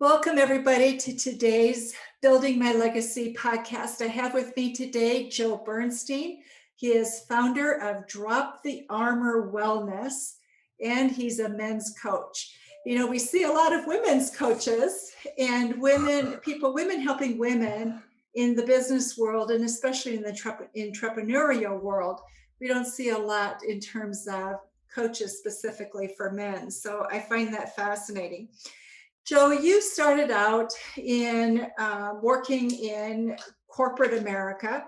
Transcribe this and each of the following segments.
Welcome, everybody, to today's Building My Legacy podcast. I have with me today Joe Bernstein. He is founder of Drop the Armor Wellness, and he's a men's coach. You know, we see a lot of women's coaches and women helping women in the business world, and especially in the entrepreneurial world. We don't see a lot in terms of coaches specifically for men. So I find that fascinating. Joe, you started out in working in corporate America,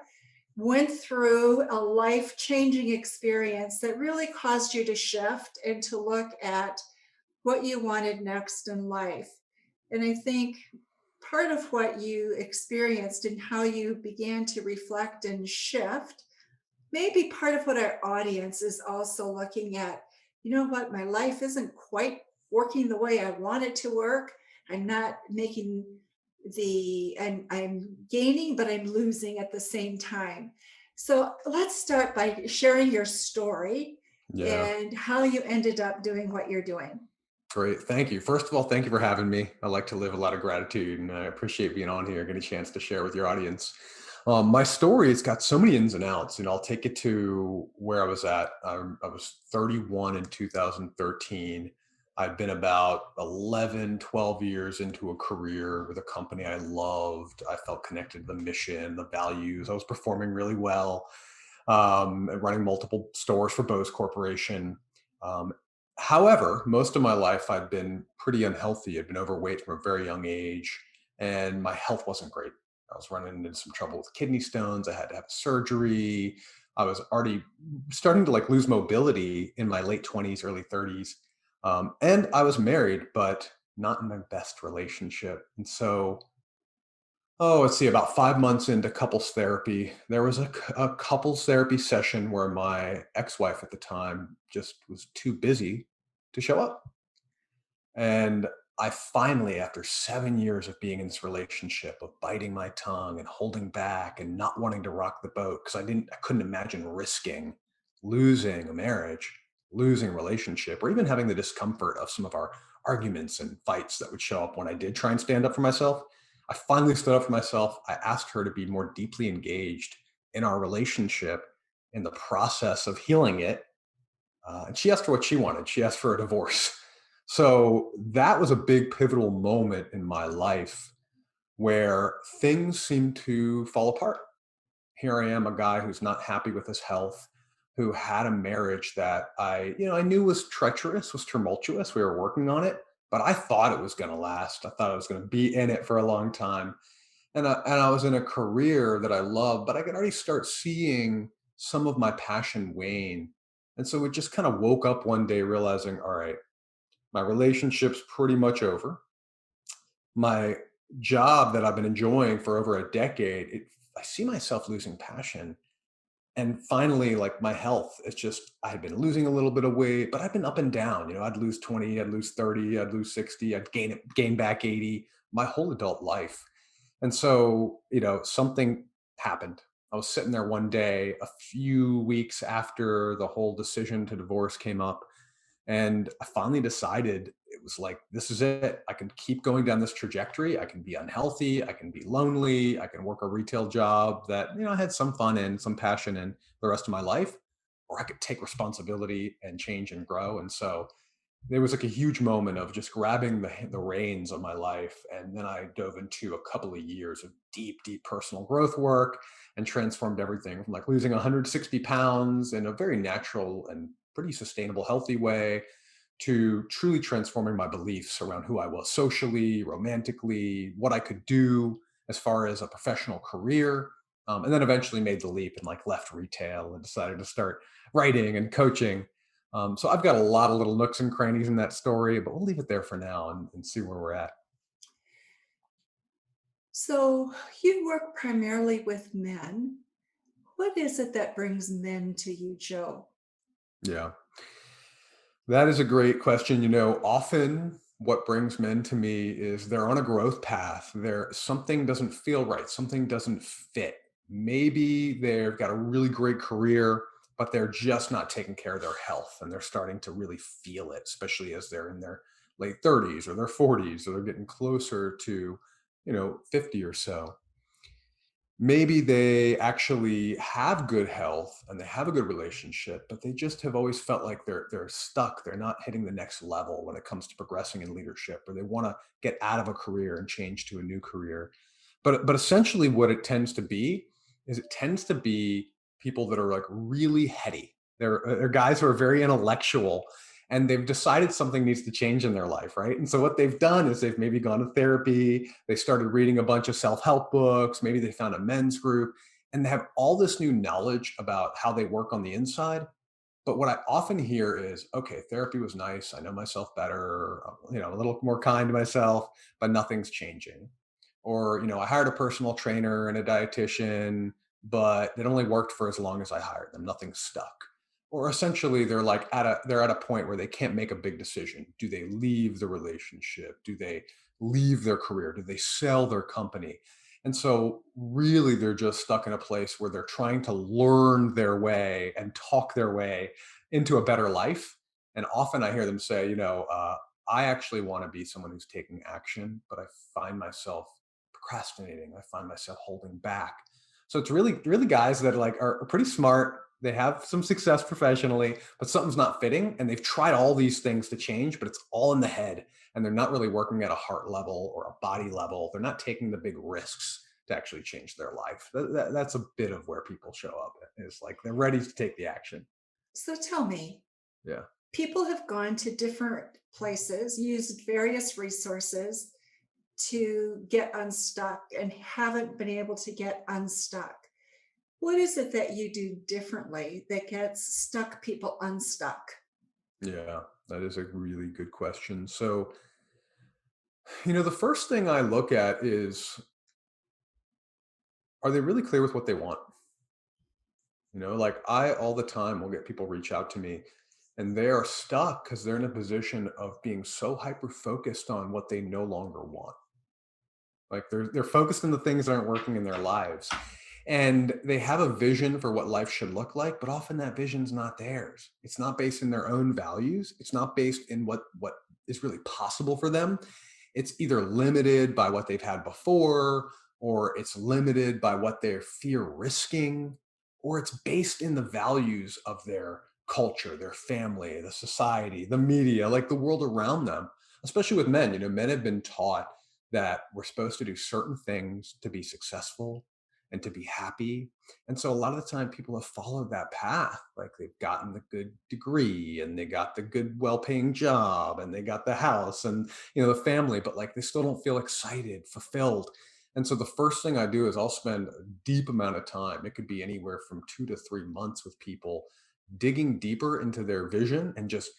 went through a life-changing experience that really caused you to shift and to look at what you wanted next in life. And I think part of what you experienced and how you began to reflect and shift may be part of what our audience is also looking at. You know what? My life isn't quite working the way I want it to work. I'm not making I'm gaining, but I'm losing at the same time. So let's start by sharing your story and how you ended up doing what you're doing. Great. Thank you. First of all, thank you for having me. I like to live a lot of gratitude and I appreciate being on here, getting a chance to share with your audience. My story has got so many ins and outs, and I'll take it to where I was at. I was 31 in 2013. I'd been about 11, 12 years into a career with a company I loved. I felt connected to the mission, the values. I was performing really well, running multiple stores for Bose Corporation. Um, However, most of my life I'd been pretty unhealthy. I'd been overweight from a very young age, and my health wasn't great. I was running into some trouble with kidney stones. I had to have surgery. I was already starting to lose mobility in my late 20s, early 30s. And I was married, but not in my best relationship. And so, let's see, about 5 months into couples therapy, there was a couples therapy session where my ex-wife at the time just was too busy to show up. And I finally, after 7 years of being in this relationship, of biting my tongue and holding back and not wanting to rock the boat, because I couldn't imagine risking losing a marriage, losing a relationship, or even having the discomfort of some of our arguments and fights that would show up when I did try and stand up for myself. I finally stood up for myself. I asked her to be more deeply engaged in our relationship, in the process of healing it. And she asked for what she wanted. She asked for a divorce. So that was a big pivotal moment in my life where things seemed to fall apart. Here I am, a guy who's not happy with his health, who had a marriage that I knew was treacherous, was tumultuous. We were working on it, but I thought it was going to last. I thought I was going to be in it for a long time. And I was in a career that I loved, but I could already start seeing some of my passion wane. And so it just kind of woke up one day realizing, all right, my relationship's pretty much over. My job that I've been enjoying for over a decade, I see myself losing passion. And finally, my health, it's just, I had been losing a little bit of weight, but I've been up and down. I'd lose 20, I'd lose 30, I'd lose 60, I'd gain back 80, my whole adult life. And so, something happened. I was sitting there one day, a few weeks after the whole decision to divorce came up, and I finally decided it was this is it. I can keep going down this trajectory. I can be unhealthy. I can be lonely. I can work a retail job that, I had some fun in, some passion in the rest of my life, or I could take responsibility and change and grow. And so there was a huge moment of just grabbing the reins of my life. And then I dove into a couple of years of deep, deep personal growth work and transformed everything from losing 160 pounds in a very natural and pretty sustainable, healthy way to truly transforming my beliefs around who I was socially, romantically, what I could do as far as a professional career. And then eventually made the leap and left retail and decided to start writing and coaching. So I've got a lot of little nooks and crannies in that story, but we'll leave it there for now and see where we're at. So you work primarily with men. What is it that brings men to you, Joe? Yeah, that is a great question. Often what brings men to me is they're on a growth path. Something doesn't feel right. Something doesn't fit. Maybe they've got a really great career, but they're just not taking care of their health and they're starting to really feel it, especially as they're in their late 30s or their 40s, or they're getting closer to, 50 or so. Maybe they actually have good health and they have a good relationship, but they just have always felt like they're stuck. They're not hitting the next level when it comes to progressing in leadership, or they want to get out of a career and change to a new career. But essentially what it tends to be is it tends to be people that are like really heady. They're guys who are very intellectual, and they've decided something needs to change in their life, right? And so what they've done is they've maybe gone to therapy, they started reading a bunch of self-help books, maybe they found a men's group, and they have all this new knowledge about how they work on the inside. But what I often hear is, okay, therapy was nice. I know myself better, a little more kind to myself, but nothing's changing. Or, I hired a personal trainer and a dietitian, but it only worked for as long as I hired them. Nothing stuck. Or essentially they're at a point where they can't make a big decision. Do they leave the relationship? Do they leave their career? Do they sell their company? And so, really, they're just stuck in a place where they're trying to learn their way and talk their way into a better life. And often I hear them say, I actually want to be someone who's taking action, but I find myself procrastinating. I find myself holding back. So it's really, really guys that are pretty smart. They have some success professionally, but something's not fitting. And they've tried all these things to change, but it's all in the head, and they're not really working at a heart level or a body level. They're not taking the big risks to actually change their life. That's a bit of where people show up. Is like they're ready to take the action. So tell me, Yeah. people have gone to different places, used various resources to get unstuck and haven't been able to get unstuck. What is it that you do differently that gets stuck people unstuck? Yeah, that is a really good question. So, the first thing I look at is, are they really clear with what they want? Like I all the time will get people reach out to me and they are stuck because they're in a position of being so hyper focused on what they no longer want. Like they're focused on the things that aren't working in their lives. And they have a vision for what life should look like, but often that vision's not theirs. It's not based in their own values. It's not based in what is really possible for them. It's either limited by what they've had before, or it's limited by what they fear risking, or it's based in the values of their culture, their family, the society, the media, like the world around them. Especially with men, men have been taught that we're supposed to do certain things to be successful and to be happy. And so a lot of the time people have followed that path. Like they've gotten the good degree and they got the good well-paying job and they got the house and the family, but like they still don't feel excited, fulfilled. And so the first thing I do is I'll spend a deep amount of time. It could be anywhere from 2 to 3 months with people, digging deeper into their vision and just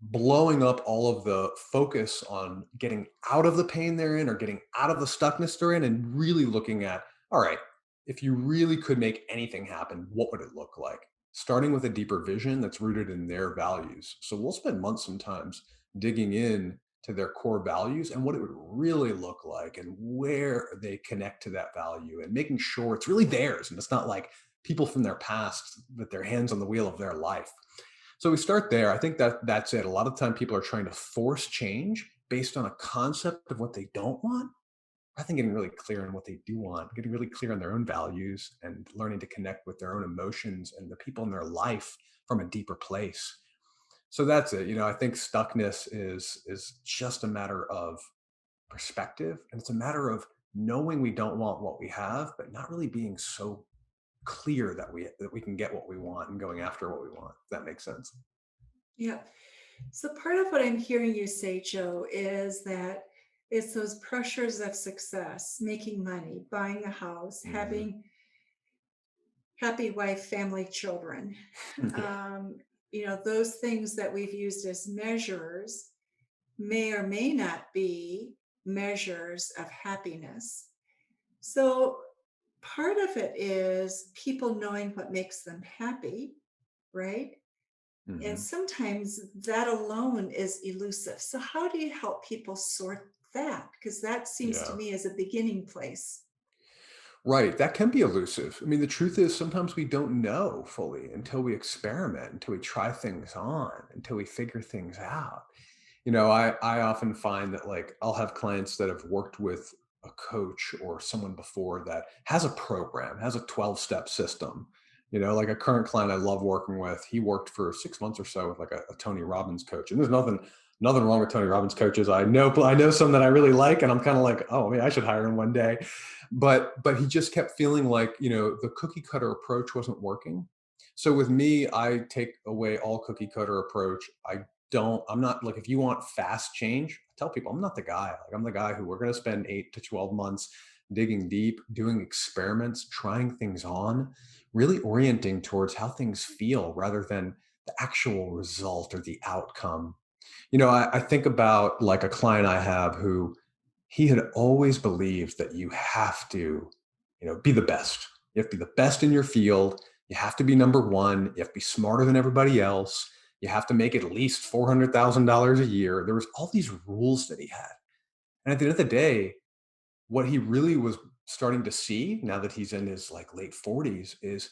blowing up all of the focus on getting out of the pain they're in or getting out of the stuckness they're in, and really looking at, all right, if you really could make anything happen, what would it look like? Starting with a deeper vision that's rooted in their values. So we'll spend months sometimes digging in to their core values and what it would really look like and where they connect to that value, and making sure it's really theirs and it's not like people from their past with their hands on the wheel of their life. So we start there. I think that's it. A lot of time people are trying to force change based on a concept of what they don't want. I think getting really clear on what they do want, getting really clear on their own values and learning to connect with their own emotions and the people in their life from a deeper place. So that's it. I think stuckness is just a matter of perspective, and it's a matter of knowing we don't want what we have, but not really being so clear that we can get what we want and going after what we want. If that makes sense. Yeah. So part of what I'm hearing you say, Joe, is that it's those pressures of success, making money, buying a house, Mhm. having happy wife, family, children. Yeah. Um, those things that we've used as measures may or may not be measures of happiness. So part of it is people knowing what makes them happy, right? And Mhm. sometimes that alone is elusive. So how do you help people sort that? Because that seems to Yeah. me as a beginning place. Right. That can be elusive. I mean, the truth is sometimes we don't know fully until we experiment, until we try things on, until we figure things out. I often find that like I'll have clients that have worked with a coach or someone before that has a program, has a 12-step system. Like a current client I love working with, he worked for 6 months or so with like a Tony Robbins coach. And there's nothing wrong with Tony Robbins coaches. I know some that I really like, and I'm kind of like, oh, maybe I should hire him one day. But he just kept feeling like, the cookie cutter approach wasn't working. So with me, I take away all cookie cutter approach. I'm not like, if you want fast change, I tell people I'm not the guy. Like, I'm the guy who we're going to spend 8 to 12 months digging deep, doing experiments, trying things on, really orienting towards how things feel rather than the actual result or the outcome. I think about like a client I have who he had always believed that you have to, be the best. You have to be the best in your field. You have to be number one. You have to be smarter than everybody else. You have to make at least $400,000 a year. There was all these rules that he had. And at the end of the day, what he really was starting to see now that he's in his like late 40s is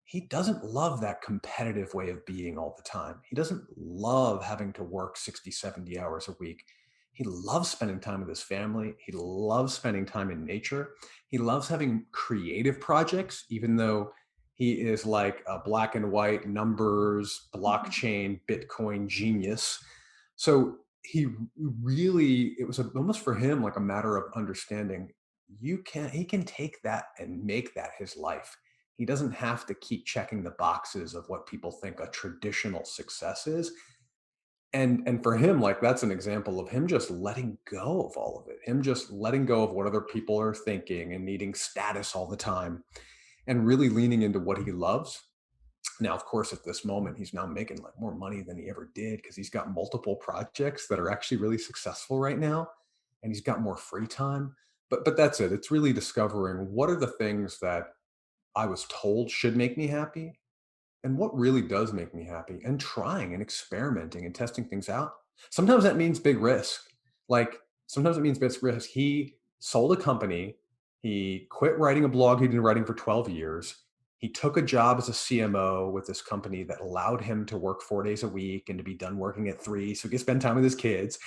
he doesn't love that competitive way of being all the time. He doesn't love having to work 60, 70 hours a week. He loves spending time with his family. He loves spending time in nature. He loves having creative projects, even though he is like a black and white numbers, blockchain, Bitcoin genius. So it was almost for him like a matter of understanding he can take that and make that his life. He doesn't have to keep checking the boxes of what people think a traditional success is. And for him, like, that's an example of him just letting go of all of it, him just letting go of what other people are thinking and needing status all the time, and really leaning into what he loves. Now, of course, at this moment, he's now making like more money than he ever did because he's got multiple projects that are actually really successful right now, and he's got more free time. But that's it. It's really discovering what are the things that I was told should make me happy and what really does make me happy, and trying and experimenting and testing things out. Sometimes that means big risk. Like, sometimes it means big risk. He sold a company. He quit writing a blog he'd been writing for 12 years. He took a job as a CMO with this company that allowed him to work 4 days a week and to be done working at 3 so he could spend time with his kids.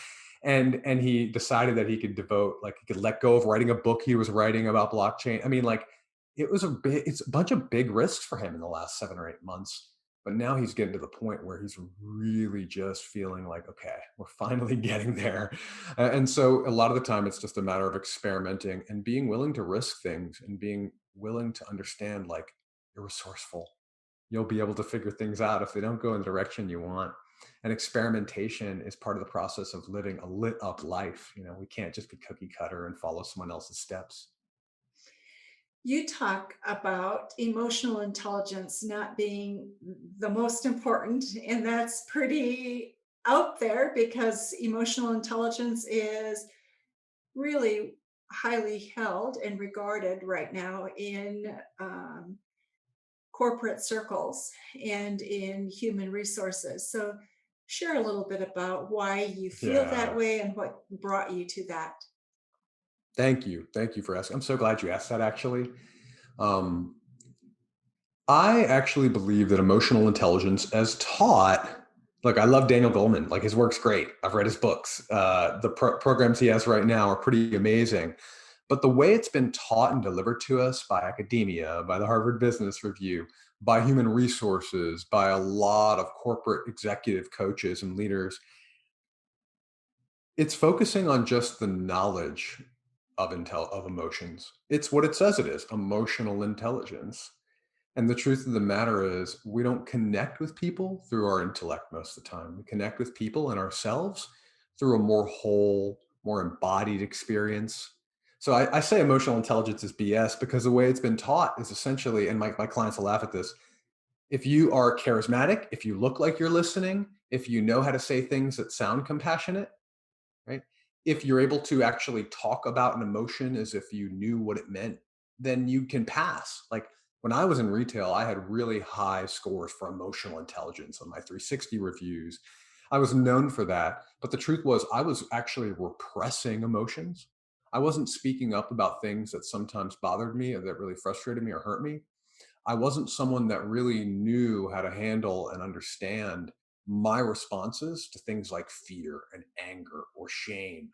And he decided that he could he could let go of writing a book he was writing about blockchain. I mean, like, it's a bunch of big risks for him in the last 7 or 8 months. But now he's getting to the point where he's really just feeling like, okay, we're finally getting there. And so a lot of the time it's just a matter of experimenting and being willing to risk things and being willing to understand, like, you're resourceful. You'll be able to figure things out if they don't go in the direction you want. And experimentation is part of the process of living a lit up life. We can't just be cookie cutter and follow someone else's steps. You talk about emotional intelligence not being the most important, and that's pretty out there because emotional intelligence is really highly held and regarded right now in corporate circles and in human resources. So, share a little bit about why you feel that Yeah. way and what brought you to that. Thank you. Thank you for asking. I'm so glad you asked that, actually. Um, I actually believe that emotional intelligence, as taught, like, I love Daniel Goleman. Like, his work's great. I've read his books. The programs he has right now are pretty amazing. But the way it's been taught and delivered to us by academia, by the Harvard Business Review, by human resources, by a lot of corporate executive coaches and leaders, it's focusing on just the knowledge of emotions. It's what it says it is, emotional intelligence. And the truth of the matter is, we don't connect with people through our intellect most of the time. We connect with people and ourselves through a more whole, more embodied experience. So I say emotional intelligence is BS because the way it's been taught is essentially, and my clients will laugh at this, if you are charismatic, if you look like you're listening, if you know how to say things that sound compassionate, right? If you're able to actually talk about an emotion as if you knew what it meant, then you can pass. Like, when I was in retail, I had really high scores for emotional intelligence on my 360 reviews. I was known for that. But the truth was, I was actually repressing emotions. I wasn't speaking up about things that sometimes bothered me or that really frustrated me or hurt me. I wasn't someone that really knew how to handle and understand my responses to things like fear and anger or shame.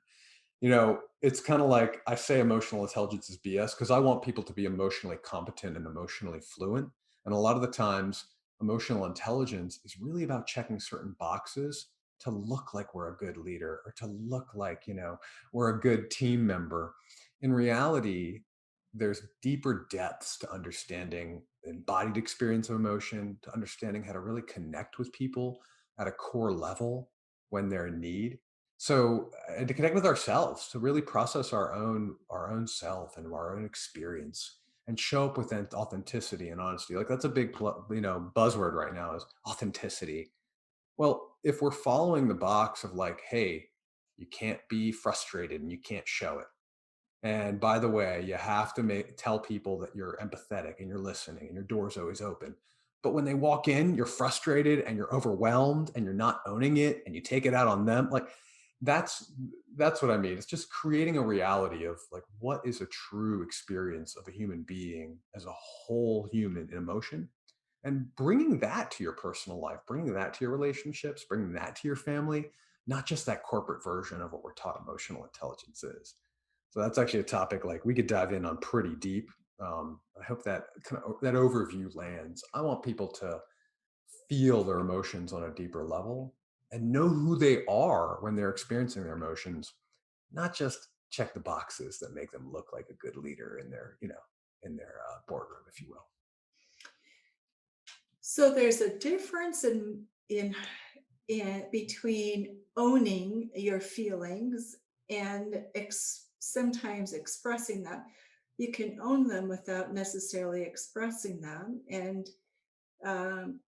It's kind of like I say emotional intelligence is BS because I want people to be emotionally competent and emotionally fluent. And a lot of the times, emotional intelligence is really about checking certain boxes to look like we're a good leader or to look like, we're a good team member. In reality, there's deeper depths to understanding the embodied experience of emotion, to understanding how to really connect with people at a core level when they're in need. So, and to connect with ourselves, to really process our own self and our own experience, and show up with authenticity and honesty. Like that's a big buzzword right now is authenticity. Well, if we're following the box of like, hey, you can't be frustrated and you can't show it, and by the way, you have to tell people that you're empathetic and you're listening and your door's always open. But when they walk in, you're frustrated and you're overwhelmed and you're not owning it and you take it out on them. Like that's that's what I mean. It's just creating a reality of like what is a true experience of a human being as a whole human in emotion, and bringing that to your personal life, bringing that to your relationships, bringing that to your family, not just that corporate version of what we're taught emotional intelligence is. So that's actually a topic like we could dive in on pretty deep. I hope that kind of that overview lands. I want people to feel their emotions on a deeper level and know who they are when they're experiencing their emotions, not just check the boxes that make them look like a good leader in their boardroom, if you will. So there's a difference in between owning your feelings and sometimes expressing them. You can own them without necessarily expressing them, and um,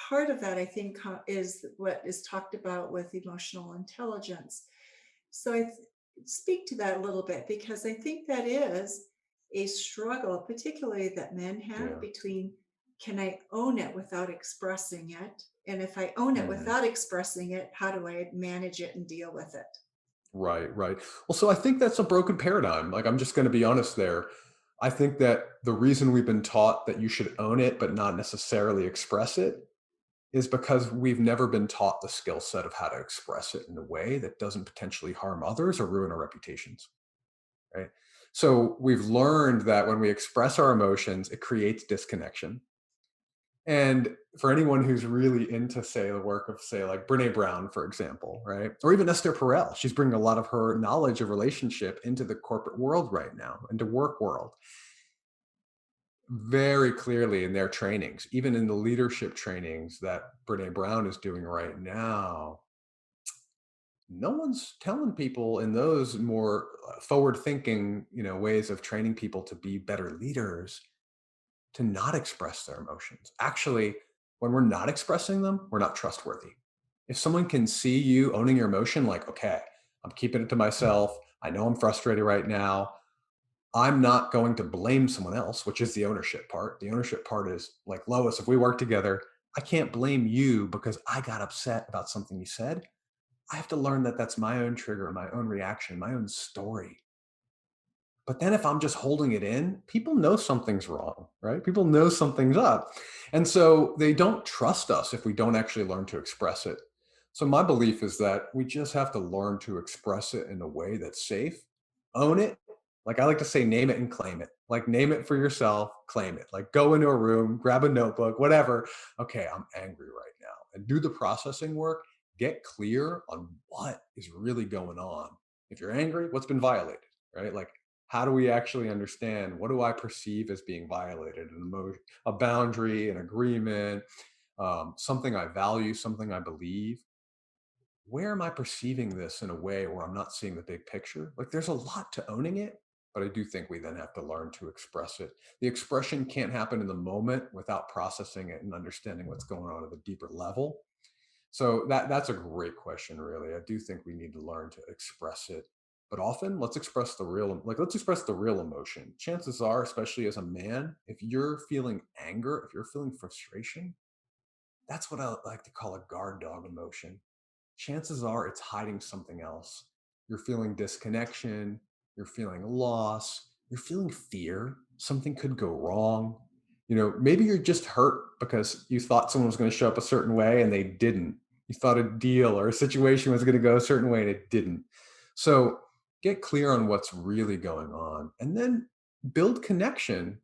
part of that, I think, is what is talked about with emotional intelligence. So speak to that a little bit because I think that is a struggle, particularly that men have Yeah. between can I own it without expressing it? And if I own it Mhm. without expressing it, how do I manage it and deal with it? Right, right. Well, so I think that's a broken paradigm. Like, I'm just going to be honest there. I think that the reason we've been taught that you should own it, but not necessarily express it, is because we've never been taught the skill set of how to express it in a way that doesn't potentially harm others or ruin our reputations. Right. So we've learned that when we express our emotions, it creates disconnection. And for anyone who's really into, say, the work of, say, like Brene Brown, for example, right? Or even Esther Perel, she's bringing a lot of her knowledge of relationship into the corporate world right now, into work world, very clearly in their trainings, even in the leadership trainings that Brene Brown is doing right now. No one's telling people in those more forward thinking, ways of training people to be better leaders to not express their emotions. Actually, when we're not expressing them, we're not trustworthy. If someone can see you owning your emotion, like, okay, I'm keeping it to myself. I know I'm frustrated right now. I'm not going to blame someone else, which is the ownership part. The ownership part is like, Lois, if we work together, I can't blame you because I got upset about something you said. I have to learn that that's my own trigger, my own reaction, my own story. But then if I'm just holding it in, people know something's wrong, right? People know something's up. And so they don't trust us if we don't actually learn to express it. So my belief is that we just have to learn to express it in a way that's safe, own it. Like I like to say, name it and claim it. Like name it for yourself, claim it. Like go into a room, grab a notebook, whatever. Okay, I'm angry right now. And do the processing work. Get clear on what is really going on. If you're angry, what's been violated, right? Like how do we actually understand what do I perceive as being violated? A boundary, an agreement, something I value, something I believe. Where am I perceiving this in a way where I'm not seeing the big picture? Like there's a lot to owning it, but I do think we then have to learn to express it. The expression can't happen in the moment without processing it and understanding what's going on at a deeper level. So that's a great question, really. I do think we need to learn to express it. But often let's express the real emotion. Chances are, especially as a man, if you're feeling anger, if you're feeling frustration, that's what I like to call a guard dog emotion. Chances are it's hiding something else. You're feeling disconnection, you're feeling loss, you're feeling fear. Something could go wrong. Maybe you're just hurt because you thought someone was going to show up a certain way and they didn't. You thought a deal or a situation was going to go a certain way and it didn't. So get clear on what's really going on and then build connection,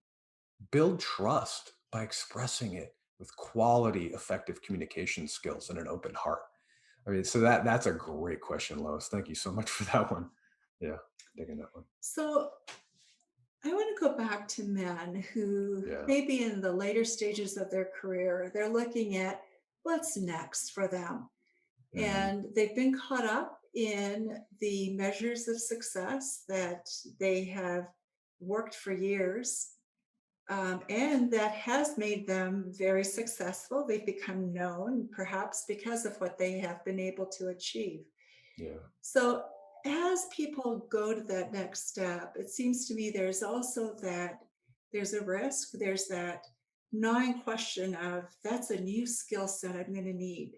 build trust by expressing it with quality, effective communication skills and an open heart. I mean, so that's a great question, Lois. Thank you so much for that one. Yeah, digging that one. So I want to go back to men who Yeah. maybe in the later stages of their career, they're looking at what's next for them. Hmm. And they've been caught up in the measures of success that they have worked for years. And that has made them very successful. They've become known, perhaps because of what they have been able to achieve. Yeah. So, as people go to that next step, it seems to me there's also that there's a risk, there's that gnawing question of that's a new skill set I'm going to need.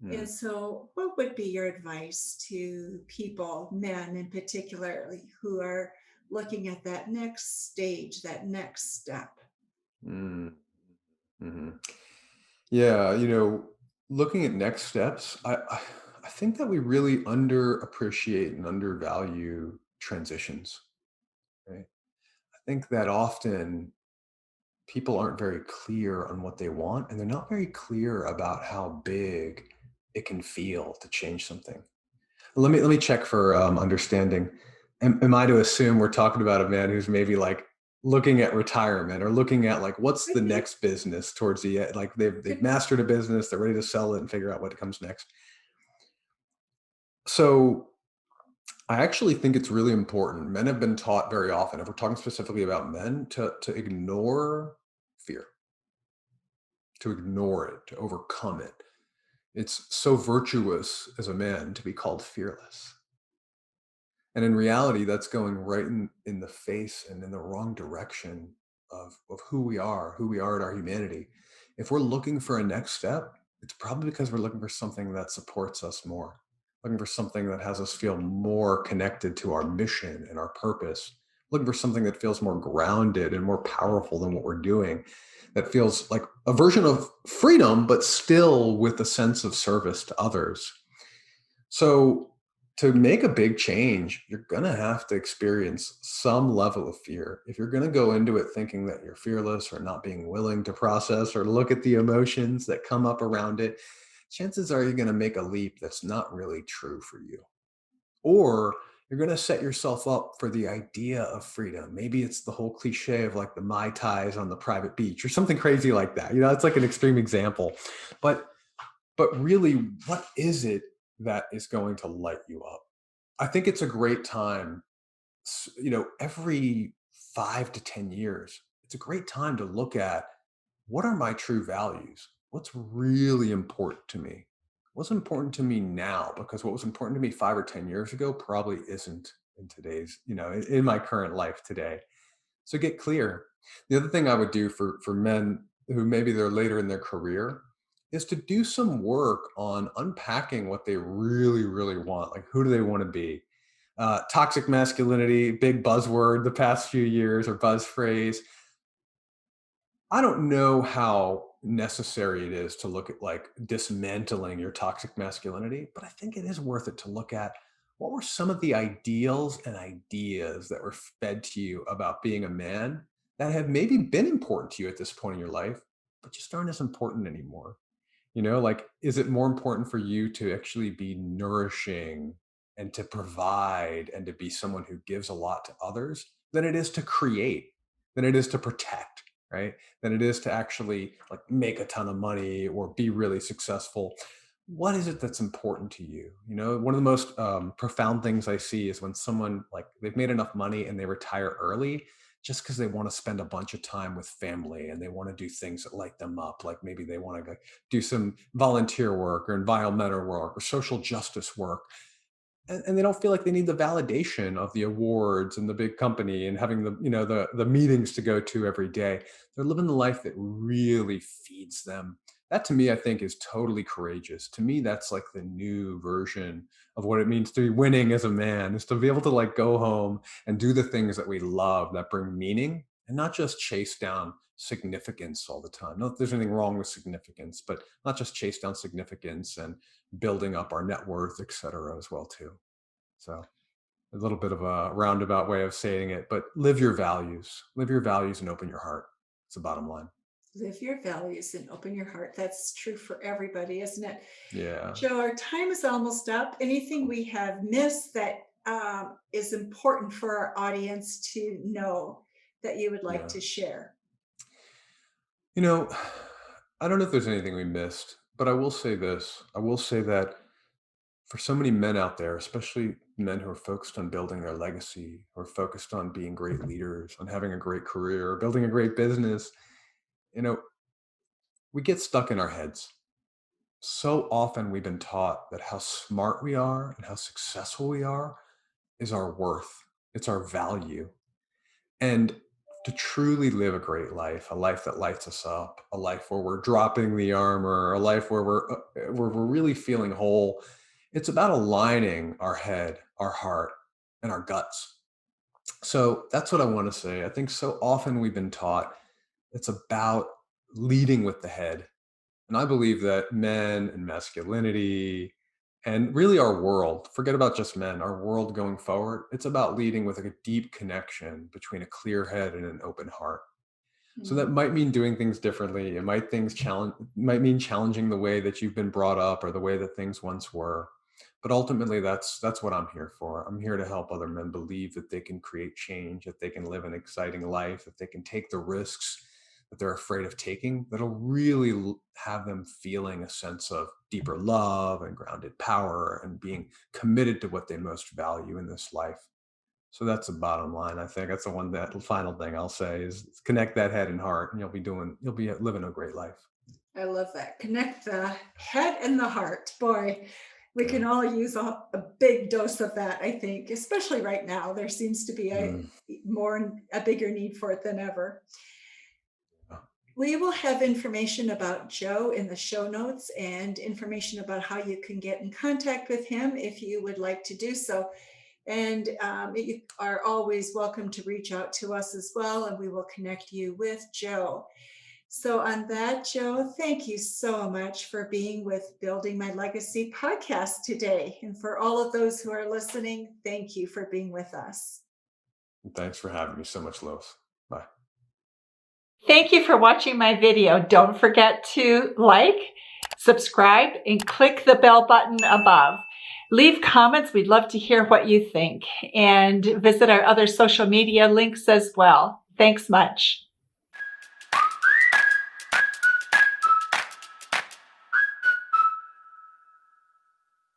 Mm. And so, what would be your advice to people, men in particular, who are looking at that next stage, that next step? Mm. Hmm. Yeah, looking at next steps, I think that we really underappreciate and undervalue transitions, right? I think that often people aren't very clear on what they want, and they're not very clear about how big it can feel to change something. Let me check for understanding. Am I to assume we're talking about a man who's maybe like looking at retirement or looking at like what's the Could be, next business towards the end? Like they've could be. mastered a business, they're ready to sell it and figure out what comes next. So I actually think it's really important. Men have been taught very often, if we're talking specifically about men, to ignore fear, to ignore it, to overcome it. It's so virtuous as a man to be called fearless. And in reality, that's going right in the face and in the wrong direction of who we are at our humanity. If we're looking for a next step, it's probably because we're looking for something that supports us more, looking for something that has us feel more connected to our mission and our purpose, looking for something that feels more grounded and more powerful than what we're doing, that feels like a version of freedom, but still with a sense of service to others. So, to make a big change, you're going to have to experience some level of fear. If you're going to go into it thinking that you're fearless or not being willing to process or look at the emotions that come up around it, chances are you're going to make a leap that's not really true for you. Or you're going to set yourself up for the idea of freedom. Maybe it's the whole cliche of like the Mai Tais on the private beach or something crazy like that. It's like an extreme example. But really, what is it that is going to light you up? I think it's a great time, every 5 to 10 years, it's a great time to look at what are my true values? What's really important to me? What's important to me now? Because what was important to me 5 or 10 years ago probably isn't in today's, in my current life today. So get clear. The other thing I would do for men who maybe they're later in their career is to do some work on unpacking what they really, really want. Like, who do they want to be? Toxic masculinity, big buzzword the past few years or buzz phrase. I don't know how necessary it is to look at like dismantling your toxic masculinity, but I think it is worth it to look at what were some of the ideals and ideas that were fed to you about being a man that have maybe been important to you at this point in your life, but just aren't as important anymore. Like, is it more important for you to actually be nourishing and to provide and to be someone who gives a lot to others than it is to create, than it is to protect, right? Than it is to actually like make a ton of money or be really successful? What is it that's important to you? One of the most profound things I see is when someone like they've made enough money and they retire early just because they want to spend a bunch of time with family and they want to do things that light them up. Like maybe they want to do some volunteer work or environmental work or social justice work. And they don't feel like they need the validation of the awards and the big company and having the meetings to go to every day. They're living the life that really feeds them. That to me, I think, is totally courageous. To me, that's like the new version of what it means to be winning as a man, is to be able to like go home and do the things that we love that bring meaning and not just chase down significance all the time. Not that there's anything wrong with significance, but not just chase down significance and building up our net worth, et cetera, as well too. So a little bit of a roundabout way of saying it, but live your values and open your heart. It's the bottom line. Live your values and open your heart. That's true for everybody, isn't it? Yeah. Joe, our time is almost up. Anything we have missed that is important for our audience to know that you would like Yeah. to share? You know, I don't know if there's anything we missed, but I will say this. I will say that for so many men out there, especially men who are focused on building their legacy or focused on being great leaders, on having a great career, building a great business, you know, we get stuck in our heads. So often we've been taught that how smart we are and how successful we are is our worth, it's our value. And to truly live a great life, a life that lights us up, a life where we're dropping the armor, a life where we're really feeling whole, it's about aligning our head, our heart, and our guts. So that's what I want to say. I think so often we've been taught it's about leading with the head. And I believe that men and masculinity and really our world, forget about just men, our world going forward, it's about leading with a deep connection between a clear head and an open heart. So that Mm. might mean doing things differently. It might mean challenging the way that you've been brought up or the way that things once were. But ultimately that's what I'm here for. I'm here to help other men believe that they can create change, that they can live an exciting life, that they can take the risks that they're afraid of taking, that'll really have them feeling a sense of deeper love and grounded power and being committed to what they most value in this life. So that's the bottom line. I think that's the final thing I'll say is connect that head and heart, and you'll be living a great life. I love that. Connect the head and the heart. Boy, we Yeah. can all use a big dose of that, I think, especially right now. There seems to be Mm. a bigger need for it than ever. We will have information about Joe in the show notes and information about how you can get in contact with him if you would like to do so. And you are always welcome to reach out to us as well, and we will connect you with Joe. So, on that, Joe, thank you so much for being with Building My Legacy podcast today. And for all of those who are listening, thank you for being with us. Thanks for having me so much, Lois. Bye. Thank you for watching my video. Don't forget to like, subscribe, and click the bell button above. Leave comments. We'd love to hear what you think. And visit our other social media links as well. Thanks much.